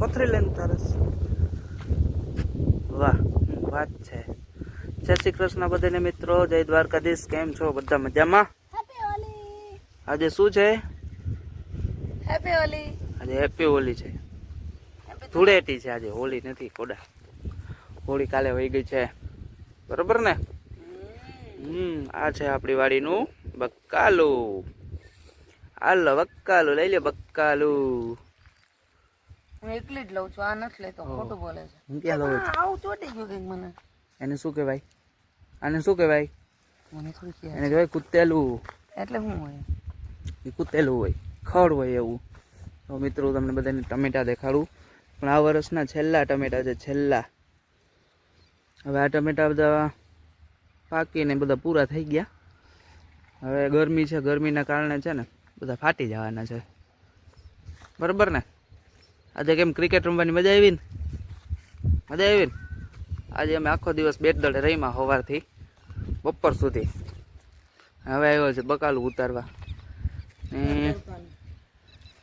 કોથરી લઈને તારસ. વાહ વાત છે. જય શ્રી કૃષ્ણ બધાને મિત્રો, જય દ્વારકાધીશ. કેમ છો બધા મજામાં? આજે શું છે? હેપી હોલી. આજે હેપી હોલી છે. ધૂળેટી છે આજે, હોલી નથી કોડા. હોળી કાલે વહી ગઈ છે, બરોબર ને? આ છે આપણી વાડીનું બક્કાલું. હાલો બક્કાલું લઈ લે બક્કાલું. હું એકલી જ લઉં છું, આ નથી લેતો, ખોટું બોલે છે. હું ક્યાં લઉં છું? આવું ચોટી ગયું કંઈક મને. એને શું કહેવાય? આને શું કહેવાય? મને શું કહે? એને કહેવાય કૂતેલું. એટલે શું હોય? એ કૂતેલું હોય, ખડ હોય એવું. તો મિત્રો તમને બધાને ટમેટા દેખાડું, પણ આ વર્ષના છેલ્લા ટમેટા છે, છેલ્લા. હવે આ ટમેટા બધા પાકીને બધા પૂરા થઈ ગયા. હવે ગરમી છે, ગરમીના કારણે છે ને બધા ફાટી જવાના છે, બરાબર ને? આજે કેમ ક્રિકેટ રમવાની મજા આવી ને? મજા આવી ને? આજે અમે આખો દિવસ બેટ દળે રહીમાં સવારથી બપોર સુધી. હવે આવ્યો છે બકાલું ઉતારવા.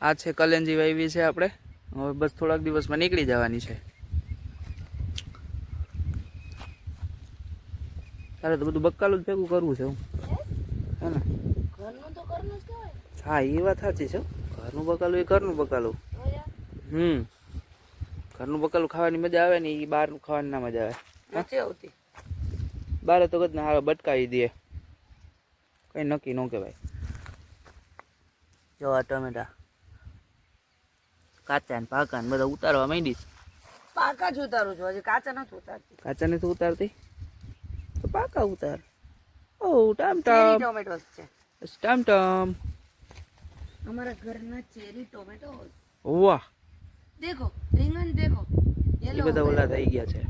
આ છે કલેંજી વાવી છે આપણે. હવે બસ થોડાક દિવસમાં નીકળી જવાની છે. તારે તો બધું બકાલું જ ભેગું કરવું છે, હે ને? ઘરનું તો ઘરનું જ કહેવાય. હા એ વાત સાચી છે. ઘરનું બકાલું એ ઘરનું બકાલું. ઘરનું બકાલું ખાવાની મજા આવે ને, એ બહારનું ખાવાની ના મજા આવે. નથી આવતી. બારે તો કદ ને હારો બટકાવી દે, કઈ નક્કી ન કહેવાય. જો આ ટમેટા કાચા ને પાકા ને બધા ઉતારવા માંડીશ. પાકા જ ઉતારું છું, હજી કાચા નથી ઉતારતી. કાચા નથી ઉતારતી તો પાકા ઉતાર. ઓ ટામ ચેરી ટામ ટોમેટોસ છે ટામ ટામ. અમારા ઘરના ચેરી ટોમેટોસ. વાહ, દેખો રીંગણ, દેખો એ બધા ઓલા થઈ ગયા છે.